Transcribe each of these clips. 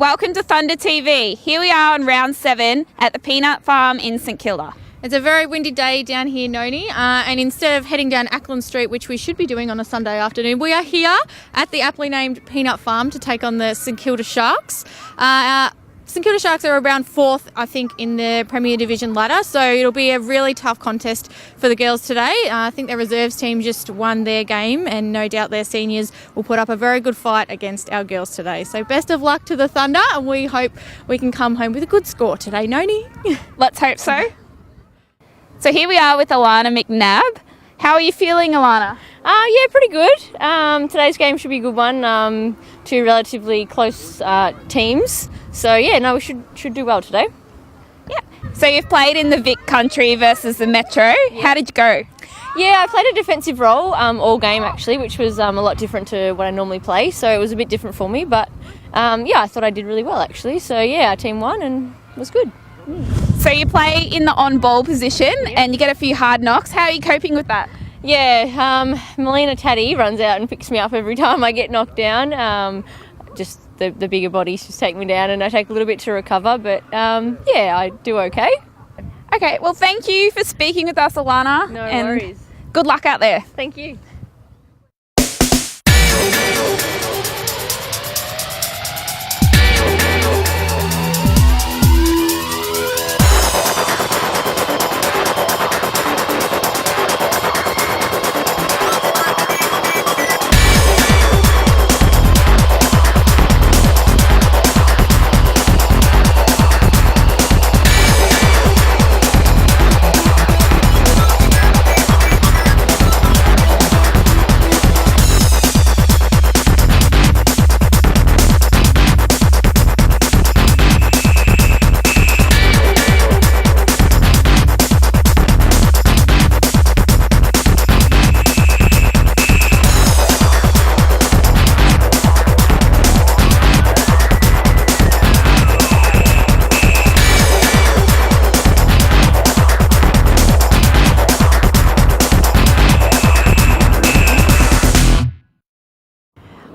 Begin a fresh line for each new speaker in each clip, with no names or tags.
Welcome to Thunder TV. Here we are on round 7 at the Peanut Farm in St Kilda.
It's a very windy day down here, Noni, and instead of heading down Ackland Street, which we should be doing on a Sunday afternoon, we are here at the aptly named Peanut Farm to take on the St Kilda Sharks. St Kilda Sharks are around 4th, I think, in the Premier Division ladder, so it'll be a really tough contest for the girls today. I think their reserves team just won their game, and no doubt their seniors will put up a very good fight against our girls today. So best of luck to the Thunder, and we hope we can come home with a good score today, Noni.
Let's hope so. So here we are with Alana McNabb. How are you feeling, Alana?
Yeah, pretty good. Today's game should be a good one. Two relatively close teams. So yeah, no, we should do well today.
Yeah. So you've played in the Vic Country versus the Metro. How did you go?
Yeah, I played a defensive role all game actually, which was a lot different to what I normally play. So it was a bit different for me, but yeah, I thought I did really well actually. So yeah, our team won and it was good.
So you play in the on-ball position and you get a few hard knocks. How are you coping with that?
Yeah, Melina Taddy runs out and picks me up every time I get knocked down. Just the bigger bodies just take me down and I take a little bit to recover, but yeah, I do okay.
Okay, well thank you for speaking with us, Alana.
No worries.
Good luck out there.
Thank you.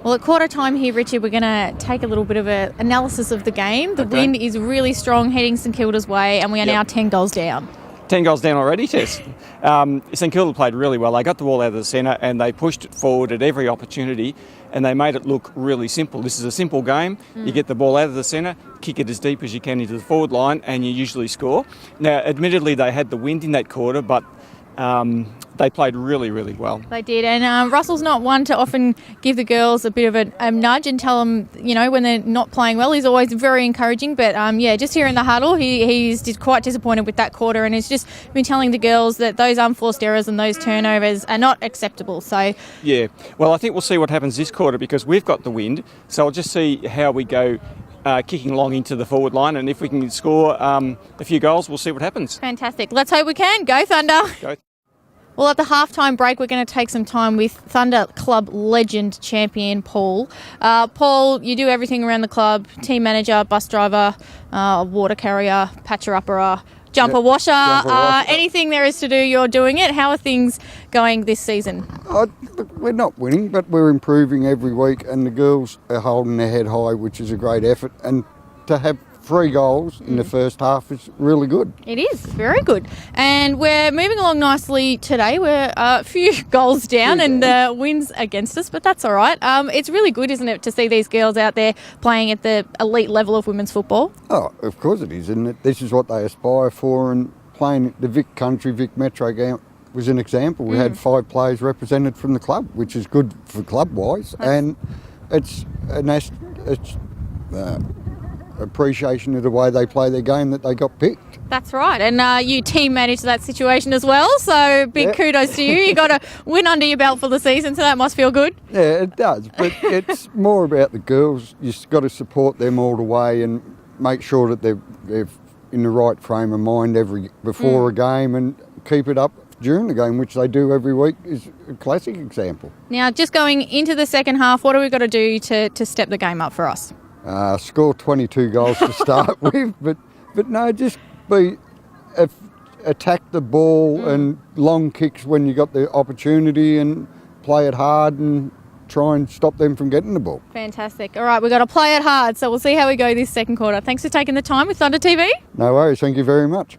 Well, at quarter time here, Richard, we're going to take a little bit of an analysis of the game. The wind is really strong heading St Kilda's way, and we are now 10 goals down.
10 goals down already, Tess. St Kilda played really well. They got the ball out of the centre and they pushed it forward at every opportunity and they made it look really simple. This is a simple game. You get the ball out of the centre, kick it as deep as you can into the forward line and you usually score. Now, admittedly, they had the wind in that quarter, but they played really, really well.
They did, and Russell's not one to often give the girls a bit of a nudge and tell them, you know, when they're not playing well. He's always very encouraging, but yeah, just here in the huddle, he's quite disappointed with that quarter, and he's just been telling the girls that those unforced errors and those turnovers are not acceptable. So
yeah, well, I think we'll see what happens this quarter because we've got the wind, so I'll just see how we go. Kicking along into the forward line, and if we can score a few goals, we'll see what happens.
Fantastic. Let's hope we can. Go Thunder.
Go.
Well, at the halftime break, we're going to take some time with Thunder Club legend champion Paul. Paul, you do everything around the club: team manager, bus driver, water carrier, patcher-upper, jumper washer. Anything there is to do, you're doing it. How are things going this season?
We're not winning, but we're improving every week, and the girls are holding their head high, which is a great effort. And to have 3 goals in the first half is really good.
It is, very good. And we're moving along nicely today. We're a few goals down and wins against us, but that's all right. It's really good, isn't it, to see these girls out there playing at the elite level of women's football?
Oh, of course it is, isn't it? This is what they aspire for, and playing the Vic Country, Vic Metro game was an example. We had 5 players represented from the club, which is good for club-wise, and it's appreciation of the way they play their game that they got picked.
That's right, and you team managed that situation as well, so big kudos to you. You got a win under your belt for the season, so that must feel good.
Yeah, it does, but it's more about the girls. You've got to support them all the way and make sure that they're in the right frame of mind before a game and keep it up during the game, which they do every week, is a classic example.
Now, just going into the second half, what have we got to do to step the game up for us?
Score 22 goals to start with, but no, just attack the ball and long kicks when you got the opportunity and play it hard and try and stop them from getting the ball.
Fantastic. All right, we've got to play it hard, so we'll see how we go this second quarter. Thanks for taking the time with Thunder TV.
No worries, thank you very much.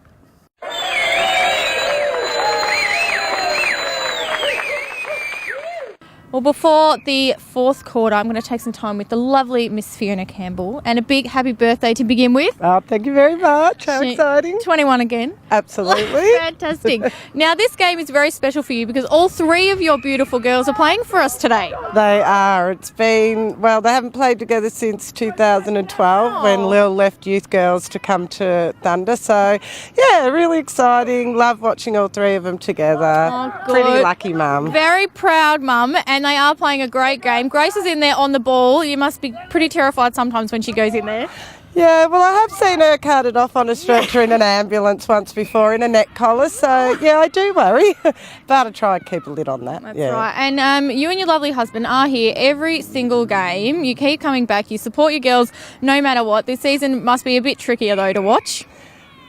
Well, before the fourth quarter, I'm going to take some time with the lovely Miss Fiona Campbell, and a big happy birthday to begin with.
Oh, thank you very much. How exciting.
21 again.
Absolutely.
Fantastic. Now, this game is very special for you because all three of your beautiful girls are playing for us today.
They are. It's been, well, they haven't played together since 2012 when Lil left Youth Girls to come to Thunder. So, yeah, really exciting. Love watching all three of them together.
Oh, good.
Pretty lucky, Mum.
Very proud, Mum, and they are playing a great game. Grace is in there on the ball. You must be pretty terrified sometimes when she goes in there.
Yeah, well, I have seen her carted off on a stretcher in an ambulance once before in a neck collar. So, yeah, I do worry. But I try and keep a lid on that.
That's right. And you and your lovely husband are here every single game. You keep coming back. You support your girls no matter what. This season must be a bit trickier, though, to watch.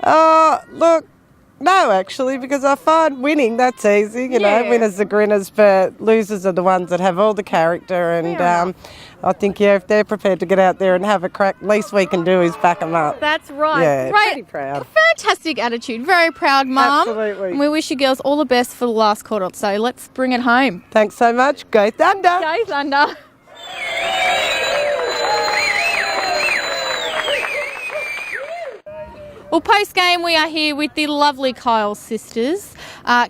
Look, no, actually, because I find winning, that's easy. You know, winners are grinners, but losers are the ones that have all the character. And I think, if they're prepared to get out there and have a crack, least we can do is back them up.
That's right.
Yeah,
Great.
pretty proud.
Fantastic attitude. Very proud, Mum.
Absolutely.
And we wish you girls all the best for the last quarter. So let's bring it home.
Thanks so much. Go Thunder.
Go Thunder. Well, post-game, we are here with the lovely Kyle sisters,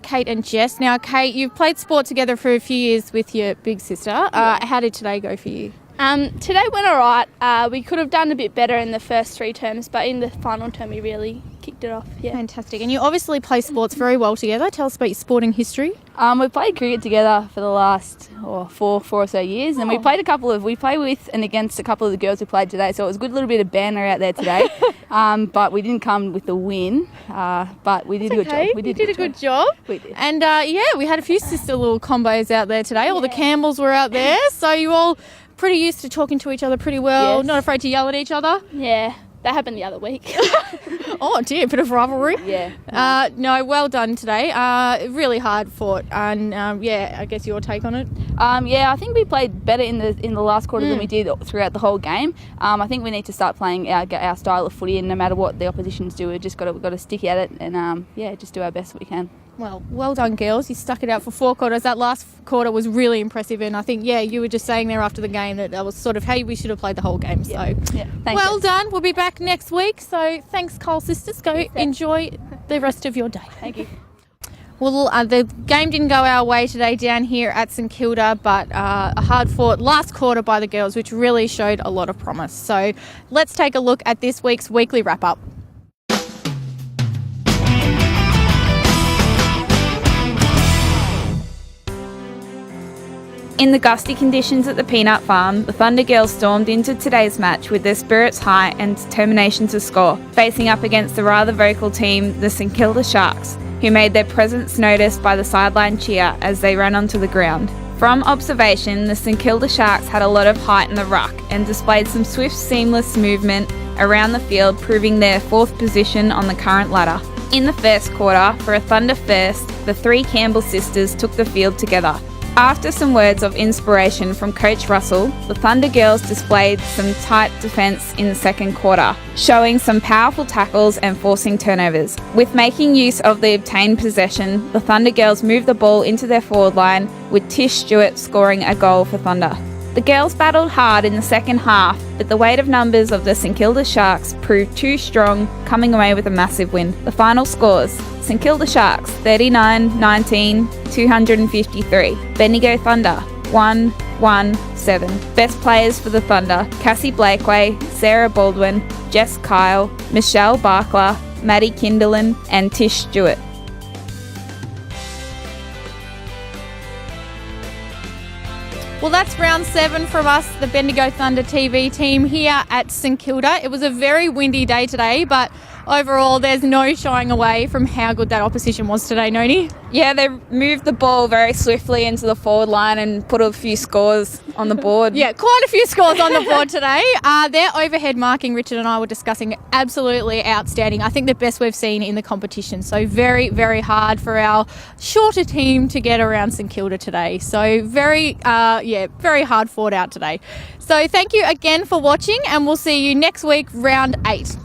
Kate and Jess. Now, Kate, you've played sport together for a few years with your big sister. How did today go for you?
Today went all right. We could have done a bit better in the first three terms, but in the final term we really kicked it off. Yeah.
Fantastic. And you obviously play sports very well together. Tell us about your sporting history.
We played cricket together for the last four or so years, and we played with and against a couple of the girls who played today, so it was a good little bit of banter out there today. But we didn't come with the win, but we did a good job.
We did a good job.
We did.
And we had a few sister little combos out there today. All the Campbells were out there, so you all pretty used to talking to each other pretty well,
Yes.
not afraid to yell at each other.
Yeah, that happened the other week.
Oh dear, bit of rivalry.
Yeah.
No, well done today. Really hard fought, and I guess your take on it.
I think we played better in the last quarter than we did throughout the whole game. I think we need to start playing our style of footy, and no matter what the oppositions do, we've just got to stick at it and just do our best that we can.
Well done, girls. You stuck it out for 4 quarters. That last quarter was really impressive, and I think, you were just saying there after the game that was sort of, hey, we should have played the whole game. So,
Thanks,
well done. We'll be back next week. So, thanks, Cole sisters. Go enjoy the rest of your day.
Thank you.
Well, the game didn't go our way today down here at St Kilda, but a hard-fought last quarter by the girls, which really showed a lot of promise. So, let's take a look at this week's weekly wrap-up.
In the gusty conditions at the Peanut Farm, the Thunder girls stormed into today's match with their spirits high and determination to score, facing up against the rather vocal team, the St Kilda Sharks, who made their presence noticed by the sideline cheer as they ran onto the ground. From observation, the St Kilda Sharks had a lot of height in the ruck and displayed some swift, seamless movement around the field, proving their 4th position on the current ladder. In the first quarter, for a Thunder first, the 3 Campbell sisters took the field together. After some words of inspiration from Coach Russell, the Thunder girls displayed some tight defence in the second quarter, showing some powerful tackles and forcing turnovers. With making use of the obtained possession, the Thunder girls moved the ball into their forward line, with Tish Stewart scoring a goal for Thunder. The girls battled hard in the second half, but the weight of numbers of the St Kilda Sharks proved too strong, coming away with a massive win. The final scores: St Kilda Sharks 39-19, 253. Bendigo Thunder 1-1-7. Best players for the Thunder: Cassie Blakeway, Sarah Baldwin, Jess Kyle, Michelle Barkler, Maddie Kinderlin and Tish Stewart.
Well, that's round 7 from us, the Bendigo Thunder TV team here at St Kilda. It was a very windy day today, but overall, there's no shying away from how good that opposition was today, Noni.
Yeah, they moved the ball very swiftly into the forward line and put a few scores on the board.
Yeah, quite a few scores on the board today. Their overhead marking, Richard and I were discussing, absolutely outstanding. I think the best we've seen in the competition. So very, very hard for our shorter team to get around St Kilda today. So very hard fought out today. So thank you again for watching, and we'll see you next week, round 8.